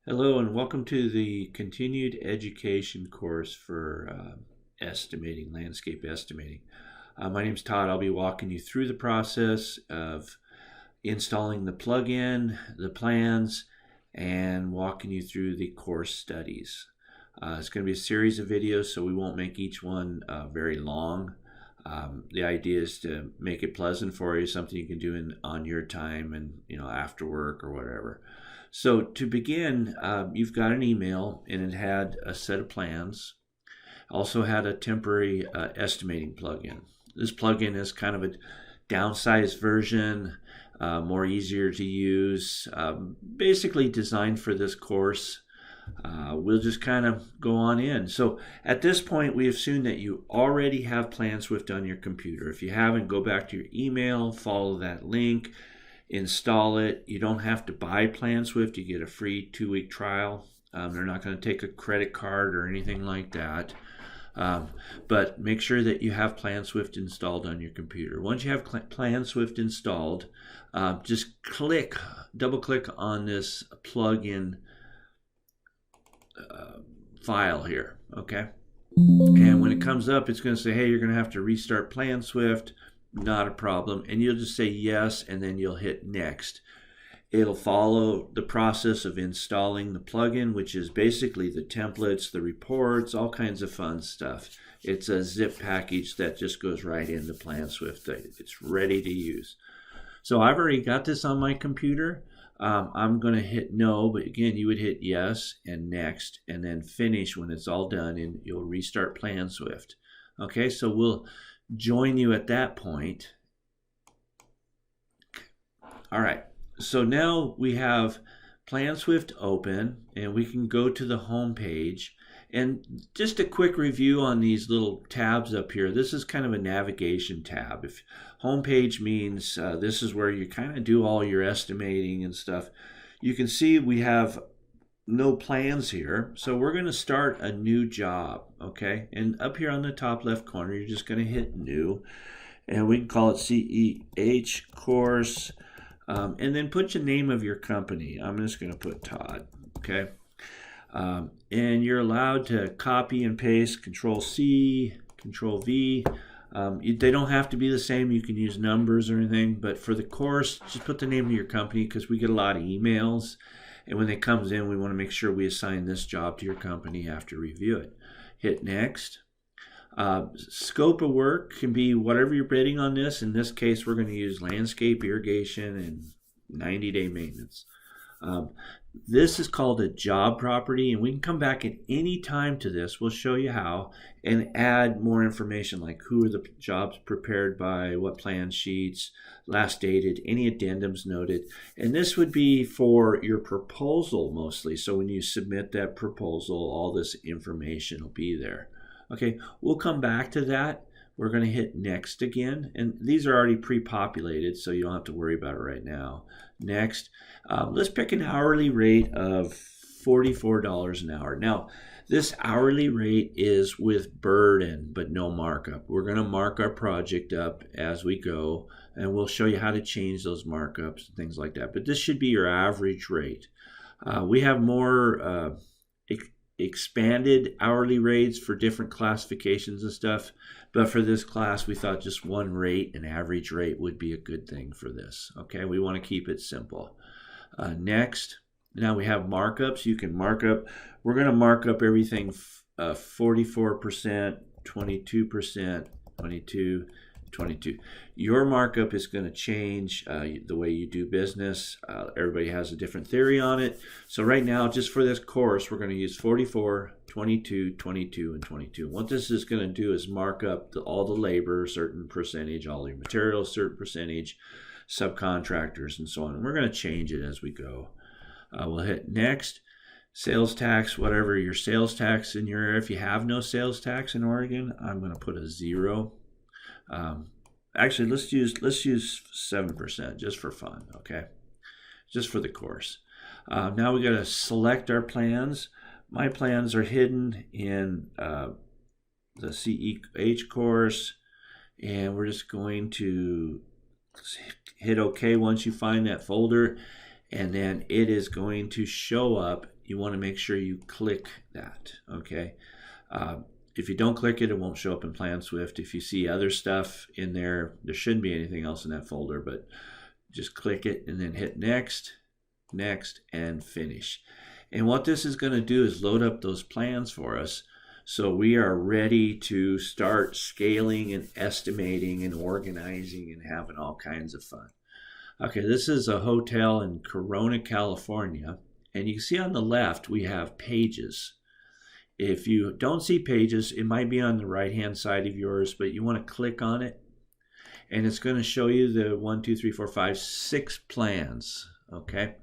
Hello and welcome to the continued education course for estimating, landscape estimating. My name is Todd. I'll be walking you through the process of installing the plugin, the plans, and walking you through the course studies. It's going to be a series of videos, so we won't make each one very long. The idea is to make it pleasant for you, something you can do on your time and after work or whatever. So to begin, you've got an email and it had a set of plans. Also had a temporary estimating plugin. This plugin is kind of a downsized version, more easier to use, basically designed for this course. We'll just kind of go on in. So at this point, we assume that you already have PlanSwift on your computer. If you haven't, go back to your email, follow that link, install it. You don't have to buy PlanSwift. You get a free 2-week trial. They're not going to take a credit card or anything like that. But make sure that you have PlanSwift installed on your computer. Once you have PlanSwift installed, just double click on this plugin file here, okay? And when it comes up, it's going to say, hey, you're going to have to restart PlanSwift. Not a problem. And you'll just say yes, and then you'll hit next. It'll follow the process of installing the plugin, which is basically the templates, the reports, all kinds of fun stuff. It's a zip package that just goes right into PlanSwift. It's ready to use. So I've already got this on my computer. I'm going to hit no, but again, you would hit yes and next, and then finish when it's all done, and you'll restart PlanSwift. Okay, so we'll join you at that point. All right, so now we have PlanSwift open and we can go to the home page. And just a quick review on these little tabs up here. This is kind of a navigation tab. If home page means this is where you kind of do all your estimating and stuff. You can see we have no plans here, so we're going to start a new job, okay? And up here on the top left corner, you're just going to hit new, and we can call it CEH course, and then put the name of your company. I'm just going to put Todd, okay? And you're allowed to copy and paste, Control C, Control V. They don't have to be the same. You can use numbers or anything, but for the course, just put the name of your company because we get a lot of emails. And when it comes in, we want to make sure we assign this job to your company after review it. Hit next. Scope of work can be whatever you're bidding on this. In this case, we're going to use landscape, irrigation, and 90-day maintenance. This is called a job property, and we can come back at any time to this. We'll show you how and add more information like who are the jobs prepared by, what plan sheets, last dated, any addendums noted. And this would be for your proposal mostly. So when you submit that proposal, all this information will be there. Okay, we'll come back to that. We're going to hit next again, and these are already pre-populated, so you don't have to worry about it right now. Next, let's pick an hourly rate of $44 an hour. Now, this hourly rate is with burden, but no markup. We're going to mark our project up as we go, and we'll show you how to change those markups and things like that. But this should be your average rate. We have more expanded hourly rates for different classifications and stuff, but for this class we thought just one rate, an average rate, would be a good thing for this. Okay, we want to keep it simple. Next, now we have markups. You can mark up, we're going to mark up everything 44%, 22%, 22. Your markup is going to change the way you do business. Everybody has a different theory on it. So right now, just for this course, we're going to use 44, 22, 22, and 22. What this is going to do is mark up all the labor, a certain percentage, all your materials, certain percentage, subcontractors, and so on. And we're going to change it as we go. We'll hit next. Sales tax, whatever your sales tax in your area. If you have no sales tax in Oregon, I'm going to put a 0. Actually, let's use 7% just for fun, okay? Just for the course. Now we got to select our plans. My plans are hidden in the CEH course, and we're just going to hit OK once you find that folder, and then it is going to show up you want to make sure you click that, okay? If you don't click it, it won't show up in PlanSwift. If you see other stuff in there, there shouldn't be anything else in that folder, but just click it and then hit next, next, and finish. And what this is going to do is load up those plans for us, so we are ready to start scaling and estimating and organizing and having all kinds of fun. Okay, this is a hotel in Corona, California, and you can see on the left we have pages. If you don't see pages, it might be on the right hand side of yours, but you want to click on it and it's going to show you the 1, 2, 3, 4, 5, 6 plans. Okay,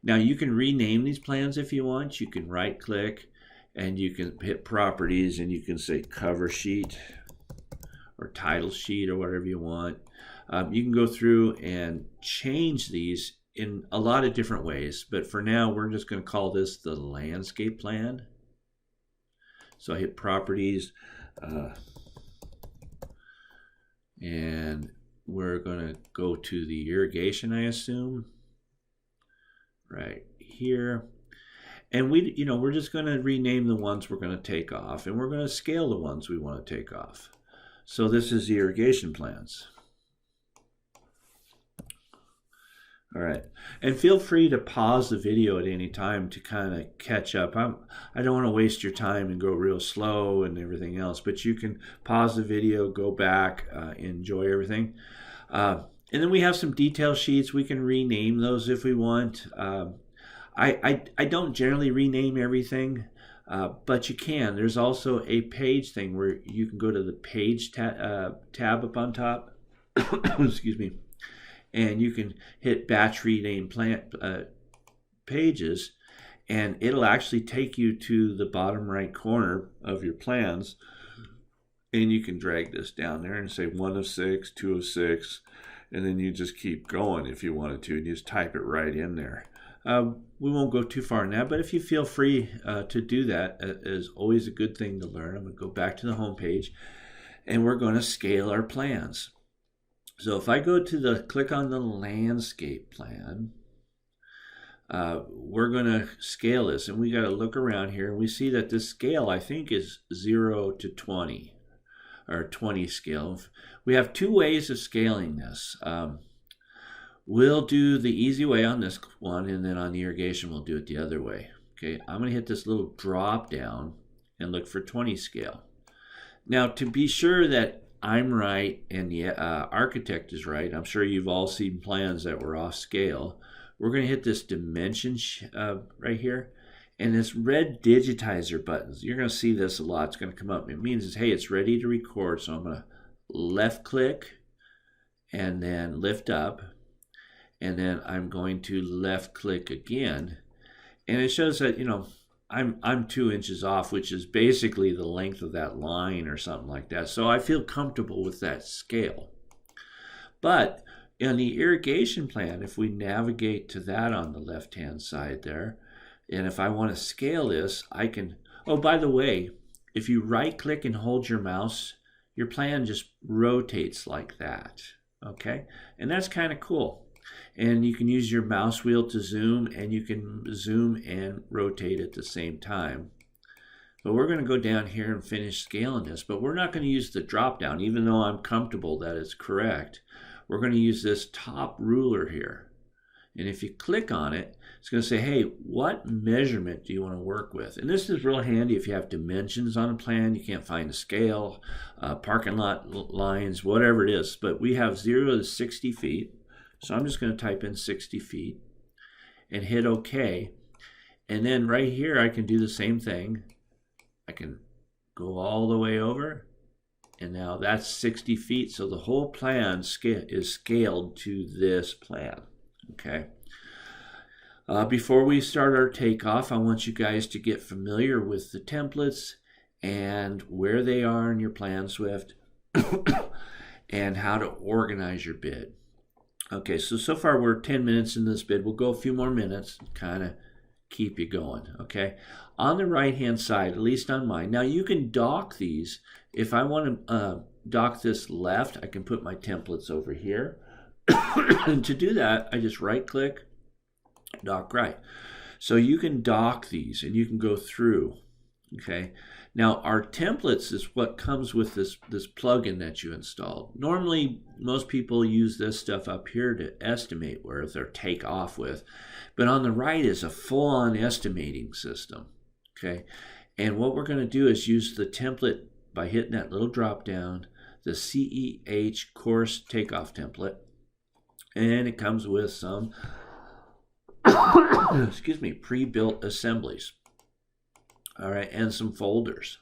now you can rename these plans if you want. You can right click and you can hit properties and you can say cover sheet or title sheet or whatever you want. You can go through and change these in a lot of different ways, but for now we're just going to call this the landscape plan. So I hit properties, and we're going to go to the irrigation, I assume, right here. And we're just going to rename the ones we're going to take off, and we're going to scale the ones we want to take off. So this is the irrigation plans. All right, and feel free to pause the video at any time to kind of catch up. I don't want to waste your time and go real slow and everything else, but you can pause the video, go back, enjoy everything. And then we have some detail sheets. We can rename those if we want. I don't generally rename everything, but you can. There's also a page thing where you can go to the page tab up on top. Excuse me. And you can hit batch rename pages, and it'll actually take you to the bottom right corner of your plans, and you can drag this down there and say 1 of 6, 2 of 6, and then you just keep going if you wanted to, and you just type it right in there. We won't go too far in that, but if you feel free to do that, is always a good thing to learn. I'm going to go back to the home page, and we're going to scale our plans. So if I go to click on the landscape plan, we're going to scale this, and we got to look around here, and we see that this scale I think is 0 to 20 or 20 scale. We have 2 ways of scaling this. We'll do the easy way on this one, and then on the irrigation we'll do it the other way. Okay, I'm going to hit this little drop down and look for 20 scale. Now, to be sure that I'm right and the architect is right, I'm sure you've all seen plans that were off scale. We're going to hit this dimension right here, and this red digitizer buttons. You're going to see this a lot. It's going to come up. It means, hey, it's ready to record. So I'm going to left click and then lift up, and then I'm going to left click again, and it shows that I'm 2 inches off, which is basically the length of that line or something like that. So I feel comfortable with that scale. But in the irrigation plan, if we navigate to that on the left-hand side there, and if I want to scale this, I can, oh, by the way, if you right-click and hold your mouse, your plan just rotates like that, okay? And that's kind of cool. And you can use your mouse wheel to zoom, and you can zoom and rotate at the same time. But we're going to go down here and finish scaling this, but we're not going to use the drop down, even though I'm comfortable that it's correct. We're going to use this top ruler here. And if you click on it, it's going to say, hey, what measurement do you want to work with? And this is real handy if you have dimensions on a plan, you can't find a scale, parking lot lines, whatever it is. But we have 0 to 60 feet. So I'm just going to type in 60 feet and hit OK. And then right here, I can do the same thing. I can go all the way over, and now that's 60 feet. So the whole plan is scaled to this plan. Okay. Before we start our takeoff, I want you guys to get familiar with the templates and where they are in your PlanSwift and how to organize your bid. Okay, so far we're 10 minutes in this bid. We'll go a few more minutes, kind of keep you going, okay? On the right-hand side, at least on mine, now you can dock these. If I want to dock this left, I can put my templates over here. And to do that, I just right-click, dock right. So you can dock these and you can go through. Okay. Now our templates is what comes with this plugin that you installed. Normally, most people use this stuff up here to estimate with or take off with, but on the right is a full-on estimating system. Okay. And what we're going to do is use the template by hitting that little drop down, the CEH course takeoff template, and it comes with some excuse me, pre-built assemblies. All right, and some folders.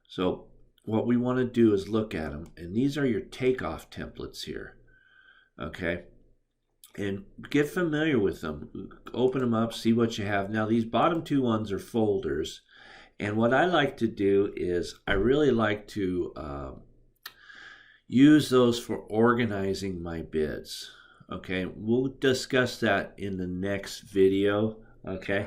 So what we want to do is look at them, and these are your takeoff templates here. Okay, and get familiar with them. Open them up, see what you have. Now these bottom two ones are folders, and what I like to do is I really like to use those for organizing my bids. Okay, we'll discuss that in the next video. Okay,